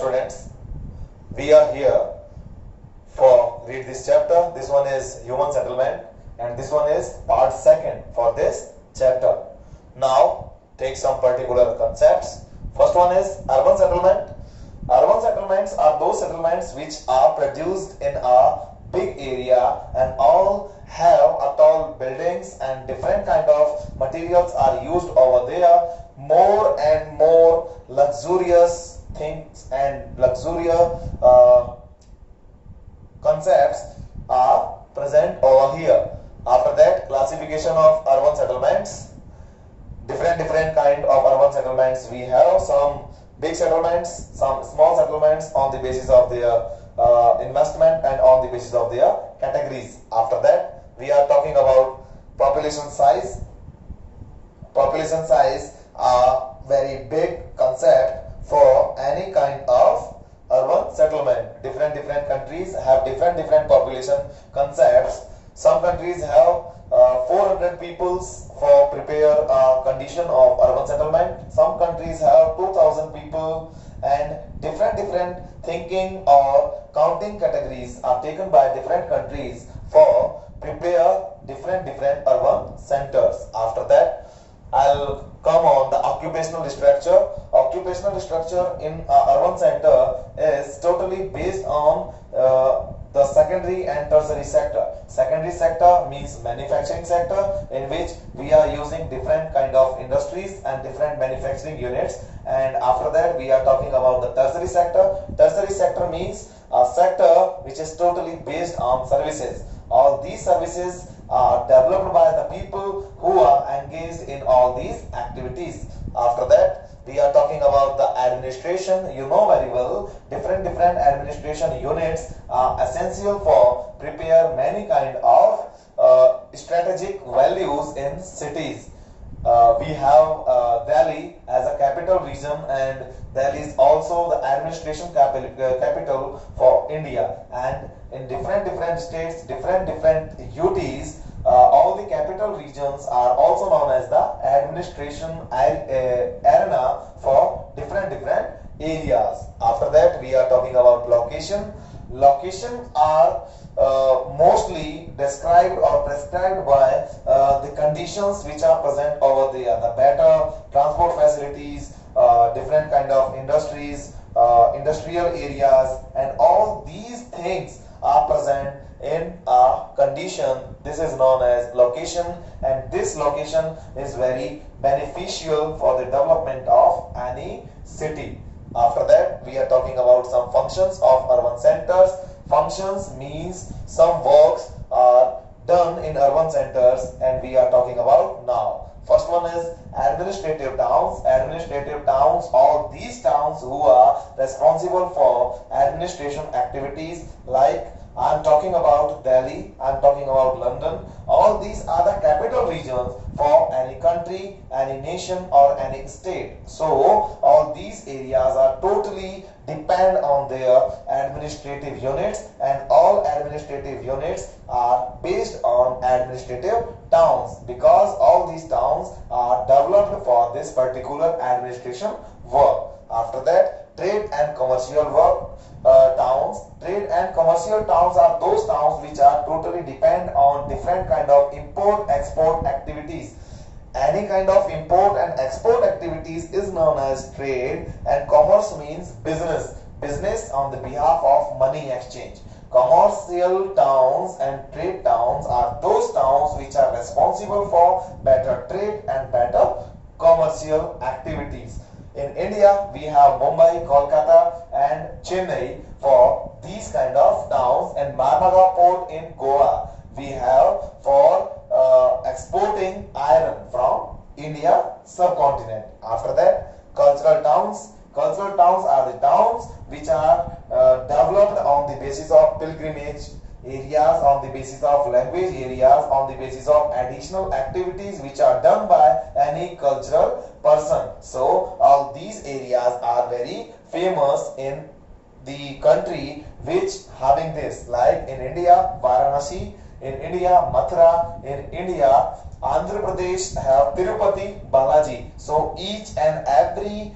students, we are here for read this chapter. This one is human settlement and this one is part second for this chapter. Now take some particular concepts. First one is urban settlement. Urban settlements are those settlements which are produced in a big area and all have a tall buildings and different kind of materials are used over there. More and more luxurious things and luxurious concepts are present over here. After that, classification of urban settlements. Different kind of urban settlements we have. Some big settlements, some small settlements on the basis of their investment and on the basis of their categories. After that, we are talking about population size. Population size are very big concept for any kind of urban settlement. Different countries have different population concepts. Some countries have 400 peoples for prepare a condition of urban settlement. Some countries have 2000 people, and different thinking or counting categories are taken by different countries for prepare different urban centers. After that, I'll come on the occupational structure. Occupational structure in urban center is totally based on the secondary and tertiary sector. Secondary sector means manufacturing sector, in which we are using different kind of industries and different manufacturing units. And after that, we are talking about the tertiary sector. Tertiary sector means a sector which is totally based on services. All these services are developed by the people who are engaged in all these activities. After that, we are talking about the administration. You know very well, different administration units are essential for prepare many kind of strategic values in cities. We have Delhi as a capital region, and Delhi is also the administration capital for India. And in different states, different UTs, all the capital regions are also known as the administration arena for different areas. After that, we are talking about location. Location are mostly described or prescribed by the conditions which are present over there. The better transport facilities, different kind of industries, industrial areas, and all these things are present in a condition. This is known as location, and this location is very beneficial for the development of any city. After that, we are talking about some functions of urban centers. Functions means some works are done in urban centers, and we are talking about now. First one is administrative towns. Administrative towns, all these towns who are responsible for administration activities, like I'm talking about Delhi, I'm talking about London. All these are the capital regions for any country, any nation, or any state. So all these areas are totally depend on their administrative units, and all administrative units are based on administrative towns, because all these towns are developed for this particular administration work. After that, trade and commercial work. Towns. Trade and commercial towns are those towns which are totally depend on different kind of import-export activities. Any kind of import and export activities is known as trade, and commerce means business. Business on the behalf of money exchange. Commercial towns and trade towns are those towns which are responsible for better trade and better commercial activities. In India, we have Mumbai, Kolkata, and Chennai for these kind of towns, and Marmara port in Goa we have for exporting iron from India subcontinent. After that, cultural towns. Cultural towns are the towns which are developed on the basis of pilgrimage areas, on the basis of language areas, on the basis of additional activities which are done by any cultural person. So all these areas are very famous in the country which having this, like in India, Varanasi, in India, Mathura, in India, Andhra Pradesh have Tirupati, Balaji. So each and every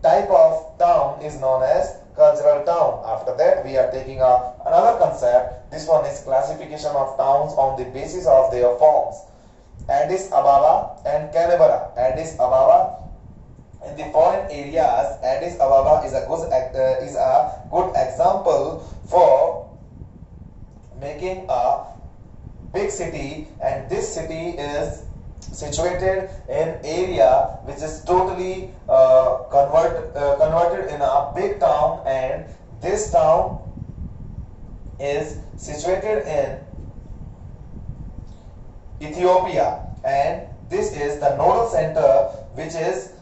type of town is known as cultural town. After that, we are taking another concept. This one is classification of towns on the basis of their forms. Addis Ababa and Canberra. Addis Ababa, in the foreign areas, Addis Ababa is a good example for making a big city, and this city is situated in area which is totally converted in a big town, and this town is situated in Ethiopia, and this is the nodal center which is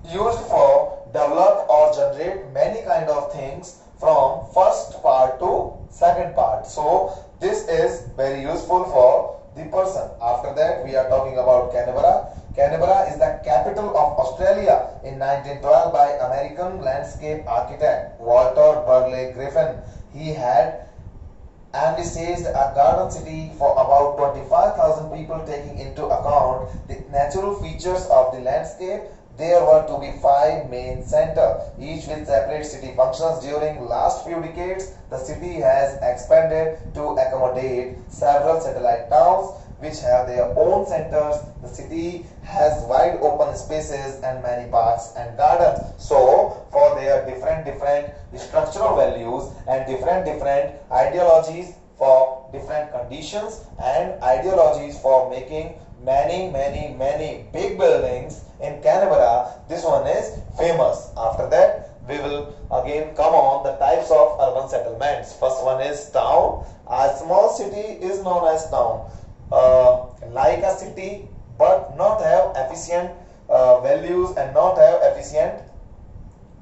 used for develop or generate many kind of things from first part to second part. So this is very useful for the person. After that, we are talking about Canberra. Canberra is the capital of Australia in 1912 by American landscape architect Walter Burley Griffin. He had envisaged a garden city for about 25,000 people, taking into account the natural features of the landscape. There were to be 5 main centers, each with separate city functions. During last few decades, the city has expanded to accommodate several satellite towns which have their own centers. The city has wide open spaces and many parks and gardens. So, for their different structural values and different ideologies for different conditions and ideologies for making many big buildings in Canberra, this one is famous. After that, we will again come on the types of urban settlements. First one is town. A small city is known as town. Like a city, but not have efficient values and not have efficient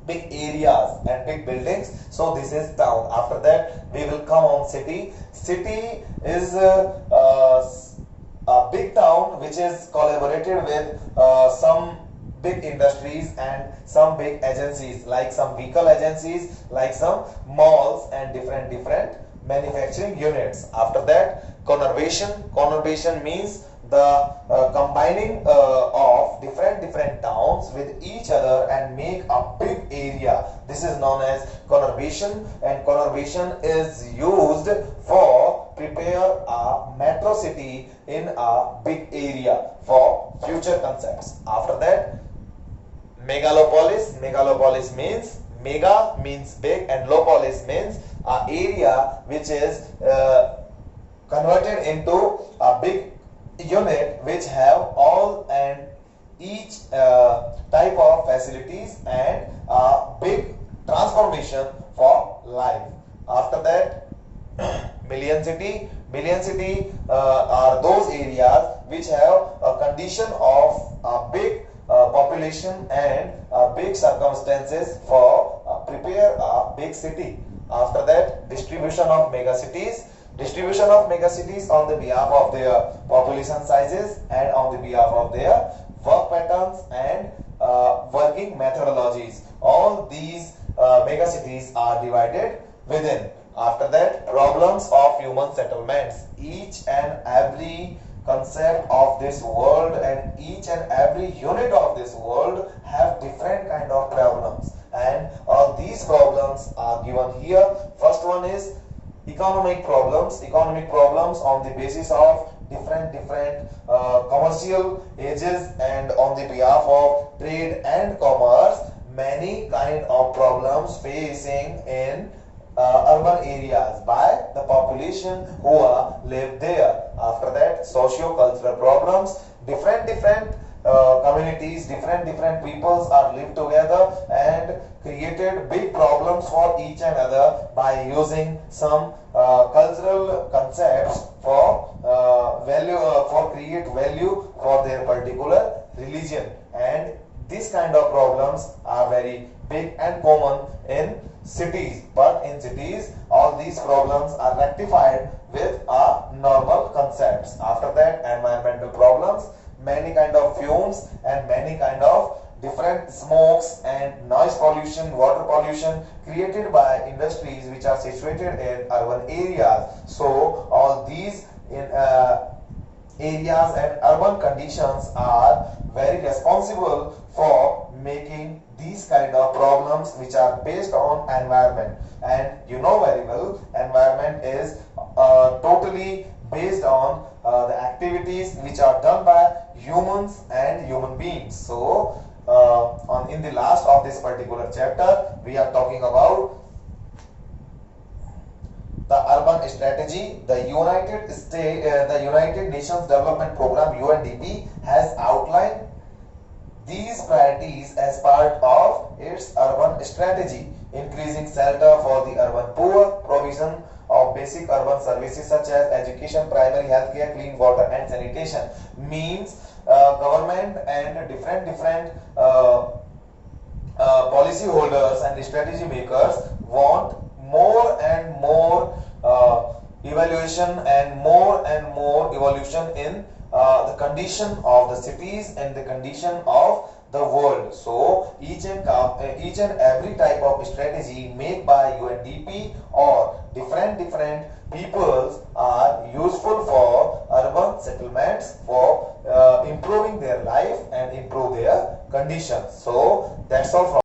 big areas and big buildings. So this is town. After that, we will come on city. City is a big town which is collaborated with some big industries and some big agencies, like some vehicle agencies, like some malls and different manufacturing units. After that, conurbation means the combining of different towns with each other and make a big area. This is known as conurbation, and conurbation is used for prepare a metro city in a big area for future concepts. After that, megalopolis means mega means big and lopolis means a area which is converted into a big unit which have all and each type of facilities and a big transformation for life. After that, million city are those areas which have a condition of a big population and big circumstances for prepare a big city. After that, distribution of megacities on the behalf of their population sizes and on the behalf of their work patterns and working methodologies. All these megacities are divided within. After that, problems of human settlements. Each and every concept of this world and each and every unit of this world have different kind of problems, and all these problems are given here. First one is economic problems on the basis of different commercial ages and on the behalf of trade and commerce. Many kind of problems facing in urban areas by the population who live there. After that, socio-cultural problems. Different communities, different peoples are lived together and created big problems for each and other by using some cultural concepts for create value for their particular religion, and these kind of problems are very big and common in cities. But in cities, all these problems are rectified with normal concepts. After that, environmental problems. Many kind of fumes and many kind of different smokes and noise pollution, water pollution created by industries which are situated in urban areas. So all these areas and urban conditions are very responsible for making these kind of problems which are based on environment. And you know very well, environment is totally based on the activities which are done by humans and human beings. So in the last of this particular chapter, we are talking about the urban strategy. The United Nations Development Program (UNDP) has outlined these priorities as part of its urban strategy: increasing shelter for the urban poor, provision of basic urban services such as education, primary health care, clean water and sanitation. Means government and different policy holders and strategy makers want more and more evaluation and more evolution in the condition of the cities and the condition of the world. So each and every type of strategy made by UNDP or different peoples are useful for urban settlements for improving their life and improve their conditions. So that's all from